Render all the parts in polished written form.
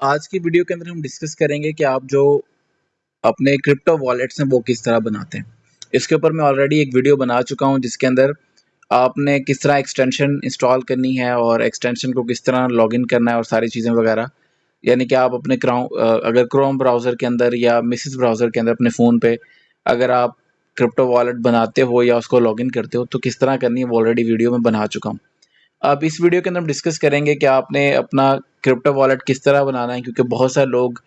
आज की वीडियो के अंदर हम डिस्कस करेंगे कि आप जो अपने क्रिप्टो वॉलेट्स हैं वो किस तरह बनाते हैं। इसके ऊपर मैं ऑलरेडी एक वीडियो बना चुका हूँ जिसके अंदर आपने किस तरह एक्सटेंशन इंस्टॉल करनी है और एक्सटेंशन को किस तरह लॉगिन करना है और सारी चीज़ें वगैरह। यानी कि आप अपने अगर क्रोम ब्राउज़र के अंदर या मिसेस ब्राउज़र के अंदर अपने फ़ोन पे अगर आप क्रिप्टो वॉलेट बनाते हो या उसको लॉगिन करते हो तो किस तरह करनी है वो ऑलरेडी वीडियो में बना चुका हूँ। अब इस वीडियो के अंदर हम डिस्कस करेंगे कि आपने अपना क्रिप्टो वॉलेट किस तरह बनाना है, क्योंकि बहुत सारे लोग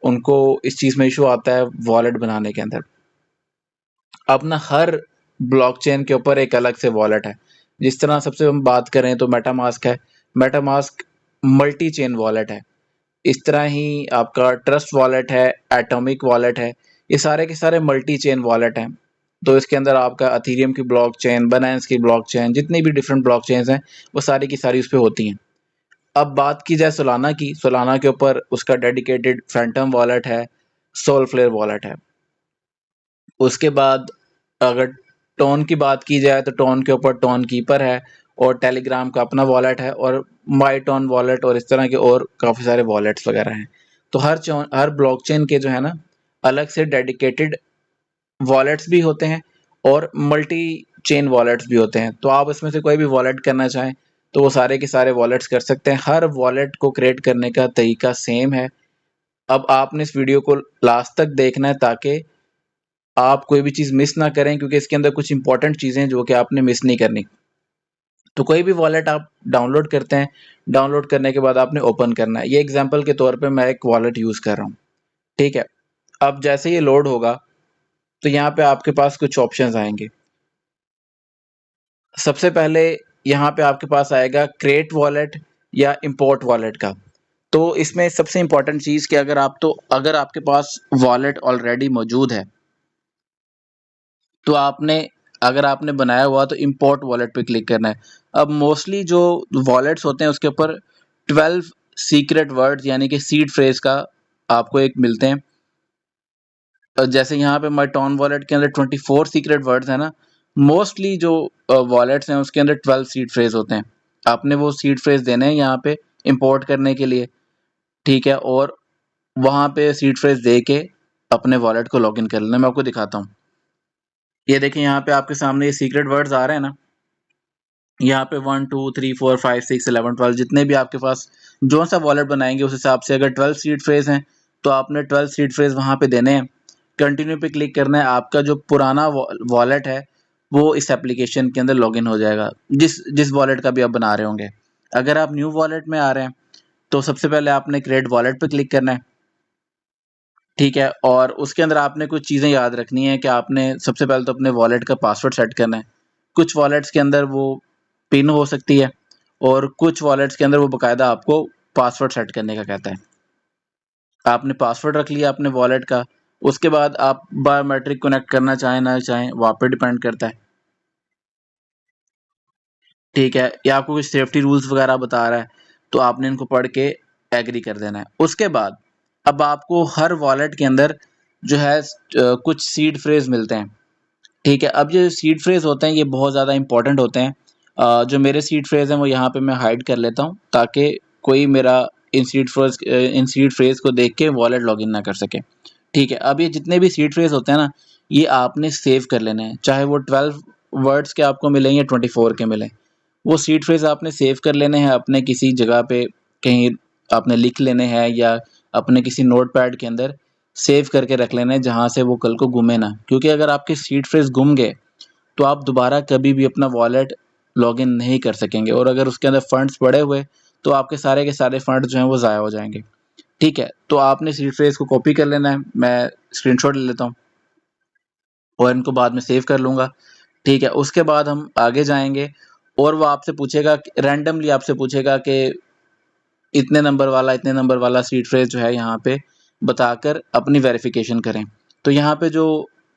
उनको इस चीज़ में इशू आता है वॉलेट बनाने के अंदर। अपना हर ब्लॉकचेन के ऊपर एक अलग से वॉलेट है। जिस तरह सबसे हम बात करें तो मेटामास्क है। मेटामास्क मल्टी चेन वॉलेट है। इस तरह ही आपका ट्रस्ट वॉलेट है, एटॉमिक वॉलेट है। ये सारे के सारे मल्टी चेन वॉलेट हैं। तो इसके अंदर आपका अथीरियम की ब्लॉकचेन, बाइनेंस की ब्लॉकचेन, जितनी भी डिफरेंट ब्लॉकचेन्स हैं वो सारी की सारी उस पे होती हैं। अब बात की जाए सोलाना की, सोलाना के ऊपर उसका डेडिकेटेड फैंटम वॉलेट है, सोलफ्लेयर वॉलेट है। उसके बाद अगर टोन की बात की जाए तो टोन के ऊपर टोन कीपर है और टेलीग्राम का अपना वॉलेट है और माई टोन वॉलेट और इस तरह के और काफ़ी सारे वॉलेट्स वगैरह हैं। तो हर ब्लॉकचेन के जो है ना अलग से डेडिकेटेड वॉलेट्स भी होते हैं और मल्टी चेन वॉलेट्स भी होते हैं। तो आप इसमें से कोई भी वॉलेट करना चाहें तो वो सारे के सारे वॉलेट्स कर सकते हैं। हर वॉलेट को क्रिएट करने का तरीका सेम है। अब आपने इस वीडियो को लास्ट तक देखना है ताकि आप कोई भी चीज़ मिस ना करें, क्योंकि इसके अंदर कुछ इंपॉर्टेंट चीज़ें हैं जो कि आपने मिस नहीं करनी। तो कोई भी वॉलेट आप डाउनलोड करते हैं, डाउनलोड करने के बाद आपने ओपन करना है। ये एग्जांपल के तौर पे मैं एक वॉलेट यूज़ कर रहा हूँ, ठीक है। अब जैसे ये लोड होगा तो यहाँ पे आपके पास कुछ ऑप्शंस आएंगे। सबसे पहले यहाँ पे आपके पास आएगा क्रिएट वॉलेट या इंपोर्ट वॉलेट का। तो इसमें सबसे इंपॉर्टेंट चीज़ कि अगर आपके पास वॉलेट ऑलरेडी मौजूद है तो अगर आपने बनाया हुआ तो इंपोर्ट वॉलेट पे क्लिक करना है। अब मोस्टली जो वॉलेट्स होते हैं उसके ऊपर 12 सीक्रेट वर्ड्स यानी कि सीड फ्रेज का आपको एक मिलते हैं। जैसे यहाँ पे माइटॉन वॉलेट के अंदर 24 सीक्रेट वर्ड्स है ना। मोस्टली जो वॉलेट्स हैं उसके अंदर 12 सीड फ्रेज होते हैं। आपने वो सीड फ्रेज देने हैं यहाँ पे इंपोर्ट करने के लिए, ठीक है। और वहाँ पे सीड फ्रेज दे के अपने वॉलेट को लॉगिन कर लेना। मैं आपको दिखाता हूँ। ये देखिए यहाँ पे आपके सामने ये सीक्रेट वर्ड्स आ रहे हैं ना। यहाँ पे 1 2 3 4 5 6 11 12 जितने भी आपके पास जो सा वॉलेट बनाएंगे उस हिसाब से अगर 12 सीड फ्रेज हैं तो आपने 12 सीड फ्रेज वहाँ पे देने हैं। कंटिन्यू पे क्लिक करना है। आपका जो पुराना वॉलेट है वो इस एप्लीकेशन के अंदर लॉगिन हो जाएगा, जिस जिस वॉलेट का भी आप बना रहे होंगे। अगर आप न्यू वॉलेट में आ रहे हैं तो सबसे पहले आपने क्रिएट वॉलेट पे क्लिक करना है, ठीक है। और उसके अंदर आपने कुछ चीज़ें याद रखनी है कि आपने सबसे पहले तो अपने वॉलेट का पासवर्ड सेट करना है। कुछ वॉलेट्स के अंदर वो पिन हो सकती है और कुछ वॉलेट्स के अंदर वो बाकायदा आपको पासवर्ड सेट करने का कहता है। आपने पासवर्ड रख लिया अपने वॉलेट का। उसके बाद आप बायोमेट्रिक कनेक्ट करना चाहें ना चाहें वहाँ पे डिपेंड करता है, ठीक है। या आपको कुछ सेफ्टी रूल्स वगैरह बता रहा है तो आपने इनको पढ़ के एग्री कर देना है। उसके बाद अब आपको हर वॉलेट के अंदर जो है कुछ सीड फ्रेज मिलते हैं, ठीक है। अब ये सीड फ्रेज होते हैं ये बहुत ज़्यादा इंपॉर्टेंट होते हैं। जो मेरे सीड फ्रेज हैं वो यहाँ पे मैं हाइड कर लेता हूँ ताकि कोई मेरा इन सीड फ्रेज को देख के वॉलेट लॉगिन ना कर सके, ठीक है। अब ये जितने भी सीड फ्रेज होते हैं ना ये आपने सेव कर लेने हैं, चाहे वो 12 वर्ड्स के आपको मिलें या 24 के मिलें। वो सीड फ्रेज आपने सेव कर लेने हैं अपने किसी जगह पे, कहीं आपने लिख लेने हैं या अपने किसी नोटपैड के अंदर सेव करके रख लेना है जहाँ से वो कल को गुमे ना। क्योंकि अगर आपके सीड फ्रेज गुम गए तो आप दोबारा कभी भी अपना वॉलेट लॉगिन नहीं कर सकेंगे और अगर उसके अंदर फंड्स पड़े हुए तो आपके सारे के सारे फंड जो हैं वो ज़ाया हो जाएंगे, ठीक है। तो आपने सीड फ्रेज को कॉपी कर लेना है। मैं स्क्रीनशॉट ले लेता हूँ और इनको बाद में सेव कर लूँगा, ठीक है। उसके बाद हम आगे जाएंगे और वो आपसे पूछेगा, रैंडमली आपसे पूछेगा कि इतने नंबर वाला सीड फ्रेज जो है यहाँ पे बताकर अपनी वेरिफिकेशन करें। तो यहाँ पे जो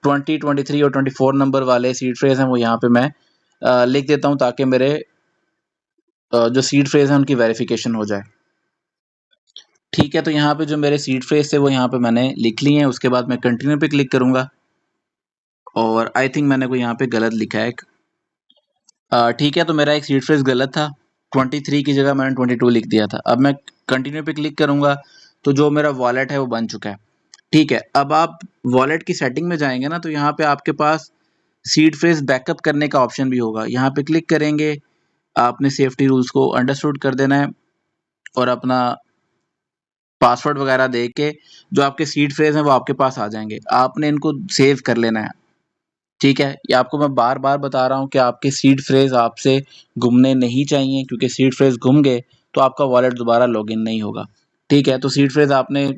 20 23 और 24 नंबर वाले सीड फ्रेज हैं वो यहाँ पे मैं लिख देता हूँ ताकि मेरे जो सीड फ्रेज हैं उनकी वेरिफिकेशन हो जाए, ठीक है। तो यहाँ पे जो मेरे सीड फ्रेज थे वो यहाँ पे मैंने लिख लिए हैं। उसके बाद मैं कंटिन्यू पे क्लिक करूँगा और आई थिंक मैंने कोई यहाँ पे गलत लिखा है, ठीक है। तो मेरा एक सीड फ्रेज गलत था, 23 की जगह मैंने 22 लिख दिया था। अब मैं कंटिन्यू पे क्लिक करूँगा तो जो मेरा वॉलेट है वो बन चुका है। ठीक है, अब आप वॉलेट की सेटिंग में जाएंगे ना, तो यहाँ पे आपके पास सीड फ्रेज बैकअप करने का ऑप्शन भी होगा। यहाँ पे क्लिक करेंगे, आपने सेफ्टी रूल्स को अंडरस्टूड कर देना है और अपना पासवर्ड वगैरह दे के जो आपके सीड फ्रेज हैं वो आपके पास आ जाएंगे। आपने इनको सेव कर लेना है। ठीक है, ये आपको मैं बार बार बता रहा हूँ कि आपके सीड फ्रेज आपसे गुमने नहीं चाहिए, क्योंकि सीड फ्रेज गुम गए तो आपका वॉलेट दोबारा लॉगिन नहीं होगा। ठीक है, तो सीड फ्रेज आपने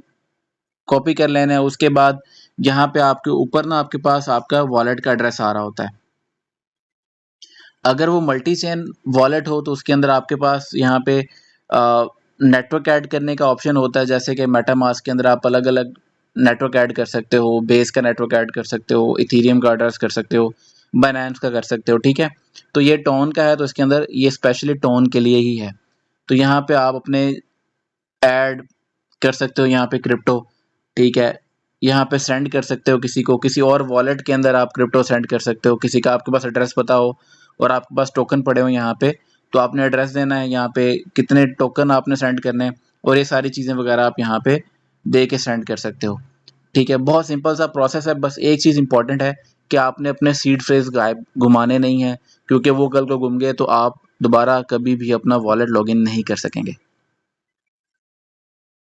कॉपी कर लेना है। उसके बाद यहाँ पे आपके ऊपर ना आपके पास आपका वॉलेट का एड्रेस आ रहा होता है। अगर वो मल्टी चेन वॉलेट हो तो उसके अंदर आपके पास यहाँ पे नेटवर्क ऐड करने का ऑप्शन होता है, जैसे कि मेटामास्क के अंदर आप अलग अलग नेटवर्क ऐड कर सकते हो, बेस का नेटवर्क ऐड कर सकते हो, इथेरियम का एड्रेस कर सकते हो, बाइनेंस का कर सकते हो। ठीक है, तो ये टोन का है, तो इसके अंदर ये स्पेशली टोन के लिए ही है। तो यहाँ पे आप अपने ऐड कर सकते हो यहाँ पे क्रिप्टो। ठीक है, यहाँ पे सेंड कर सकते हो किसी को, किसी और वॉलेट के अंदर आप क्रिप्टो सेंड कर सकते हो। किसी का आपके पास एड्रेस पता हो और आपके पास टोकन पड़े हो यहाँ पे, तो आपने एड्रेस देना है, यहाँ पे कितने टोकन आपने सेंड करने हैं और ये सारी चीज़ें वगैरह आप यहाँ पे दे के सेंड कर सकते हो। ठीक है, बहुत सिंपल सा प्रोसेस है। बस एक चीज़ इंपॉर्टेंट है कि आपने अपने सीड फ्रेज गायब घुमाने नहीं है, क्योंकि वो कल को गुम गए तो आप दोबारा कभी भी अपना वॉलेट लॉगिन नहीं कर सकेंगे।